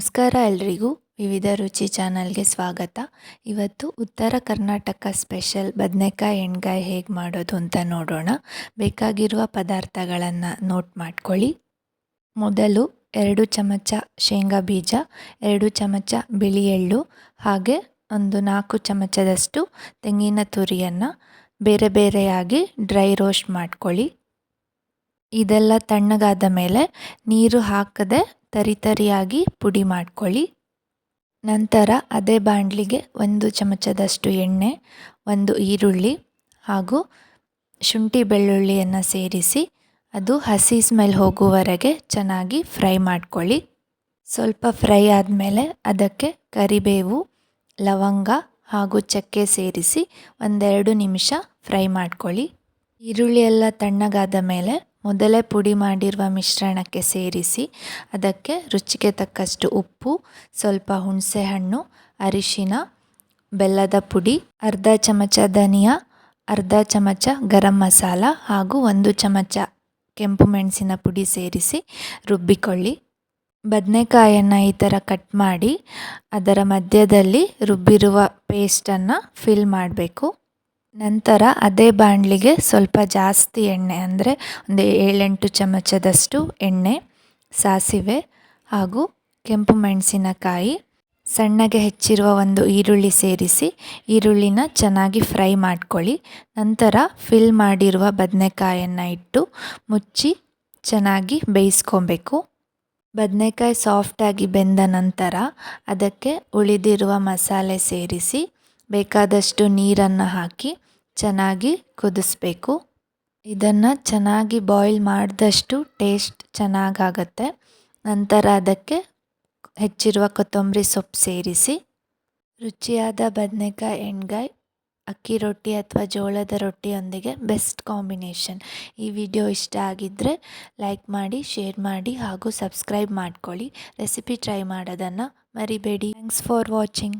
ನಮಸ್ಕಾರ ಎಲ್ರಿಗೂ ವಿವಿಧ ರುಚಿ ಚಾನಲ್ಗೆ ಸ್ವಾಗತ. ಇವತ್ತು ಉತ್ತರ ಕರ್ನಾಟಕ ಸ್ಪೆಷಲ್ ಬದನೆಕಾಯಿ ಎಣ್ಗಾಯಿ ಹೇಗೆ ಮಾಡೋದು ಅಂತ ನೋಡೋಣ. ಬೇಕಾಗಿರುವ ಪದಾರ್ಥಗಳನ್ನು ನೋಟ್ ಮಾಡ್ಕೊಳ್ಳಿ. ಮೊದಲು 2 ಚಮಚ ಶೇಂಗಾ ಬೀಜ, 2 ಚಮಚ ಬಿಳಿ ಎಳ್ಳು, ಹಾಗೆ ಒಂದು 4 ಚಮಚದಷ್ಟು ತೆಂಗಿನ ತುರಿಯನ್ನು ಬೇರೆ ಬೇರೆಯಾಗಿ ಡ್ರೈ ರೋಸ್ಟ್ ಮಾಡ್ಕೊಳ್ಳಿ. ಇದೆಲ್ಲ ತಣ್ಣಗಾದ ಮೇಲೆ ನೀರು ಹಾಕದೆ ತರಿಯಾಗಿ ಪುಡಿ ಮಾಡ್ಕೊಳ್ಳಿ. ನಂತರ ಅದೇ ಬಾಣಲಿಗೆ 1 ಚಮಚದಷ್ಟು ಎಣ್ಣೆ, 1 ಈರುಳ್ಳಿ ಹಾಗೂ ಶುಂಠಿ ಬೆಳ್ಳುಳ್ಳಿಯನ್ನು ಸೇರಿಸಿ ಅದು ಹಸಿ ಸ್ಮೆಲ್ ಹೋಗುವವರೆಗೆ ಚೆನ್ನಾಗಿ ಫ್ರೈ ಮಾಡ್ಕೊಳ್ಳಿ. ಸ್ವಲ್ಪ ಫ್ರೈ ಆದಮೇಲೆ ಅದಕ್ಕೆ ಕರಿಬೇವು, ಲವಂಗ ಹಾಗೂ ಚಕ್ಕೆ ಸೇರಿಸಿ 1-2 ನಿಮಿಷ ಫ್ರೈ ಮಾಡ್ಕೊಳ್ಳಿ. ಈರುಳ್ಳಿ ಎಲ್ಲ ತಣ್ಣಗಾದ ಮೇಲೆ ಮೊದಲೇ ಪುಡಿ ಮಾಡಿರುವ ಮಿಶ್ರಣಕ್ಕೆ ಸೇರಿಸಿ ಅದಕ್ಕೆ ರುಚಿಗೆ ತಕ್ಕಷ್ಟು ಉಪ್ಪು, ಸ್ವಲ್ಪ ಹುಣಸೆಹಣ್ಣು, ಅರಿಶಿನ, ಬೆಲ್ಲದ ಪುಡಿ, ಅರ್ಧ ಚಮಚ ಧನಿಯಾ, ಅರ್ಧ ಚಮಚ ಗರಂ ಮಸಾಲ ಹಾಗೂ 1 ಚಮಚ ಕೆಂಪು ಮೆಣಸಿನ ಪುಡಿ ಸೇರಿಸಿ ರುಬ್ಬಿಕೊಳ್ಳಿ. ಬದನೆಕಾಯನ್ನು ಈ ಥರ ಕಟ್ ಮಾಡಿ ಅದರ ಮಧ್ಯದಲ್ಲಿ ರುಬ್ಬಿರುವ ಪೇಸ್ಟನ್ನು ಫಿಲ್ ಮಾಡಬೇಕು. ನಂತರ ಅದೇ ಬಾಣಲಿಗೆ ಸ್ವಲ್ಪ ಜಾಸ್ತಿ ಎಣ್ಣೆ ಅಂದರೆ ಒಂದು 7-8 ಚಮಚದಷ್ಟು ಎಣ್ಣೆ, ಸಾಸಿವೆ ಹಾಗೂ ಕೆಂಪು ಮೆಣಸಿನಕಾಯಿ, ಸಣ್ಣಗೆ ಹೆಚ್ಚಿರುವ 1 ಈರುಳ್ಳಿ ಸೇರಿಸಿ ಈರುಳ್ಳಿನ ಚೆನ್ನಾಗಿ ಫ್ರೈ ಮಾಡ್ಕೊಳ್ಳಿ. ನಂತರ ಫಿಲ್ ಮಾಡಿರುವ ಬದನೆಕಾಯನ್ನು ಇಟ್ಟು ಮುಚ್ಚಿ ಚೆನ್ನಾಗಿ ಬೇಯಿಸ್ಕೊಬೇಕು. ಬದನೆಕಾಯಿ ಸಾಫ್ಟಾಗಿ ಬೆಂದ ನಂತರ ಅದಕ್ಕೆ ಉಳಿದಿರುವ ಮಸಾಲೆ ಸೇರಿಸಿ ಬೇಕಾದಷ್ಟು ನೀರನ್ನು ಹಾಕಿ ಚೆನ್ನಾಗಿ ಕುದಿಸ್ಬೇಕು. ಇದನ್ನು ಚೆನ್ನಾಗಿ ಬಾಯ್ಲ್ ಮಾಡಿದಷ್ಟು ಟೇಸ್ಟ್ ಚೆನ್ನಾಗಾಗತ್ತೆ. ನಂತರ ಅದಕ್ಕೆ ಹೆಚ್ಚಿರುವ ಕೊತ್ತಂಬರಿ ಸೊಪ್ಪು ಸೇರಿಸಿ ರುಚಿಯಾದ ಬದನೆಕಾಯಿ ಎಣ್ಗಾಯಿ ಅಕ್ಕಿ ರೊಟ್ಟಿ ಅಥವಾ ಜೋಳದ ರೊಟ್ಟಿಯೊಂದಿಗೆ ಬೆಸ್ಟ್ ಕಾಂಬಿನೇಷನ್. ಈ ವಿಡಿಯೋ ಇಷ್ಟ ಆಗಿದ್ದರೆ ಲೈಕ್ ಮಾಡಿ, ಶೇರ್ ಮಾಡಿ ಹಾಗೂ ಸಬ್ಸ್ಕ್ರೈಬ್ ಮಾಡ್ಕೊಳ್ಳಿ. ರೆಸಿಪಿ ಟ್ರೈ ಮಾಡೋದನ್ನು ಮರಿಬೇಡಿ. Thanks for watching.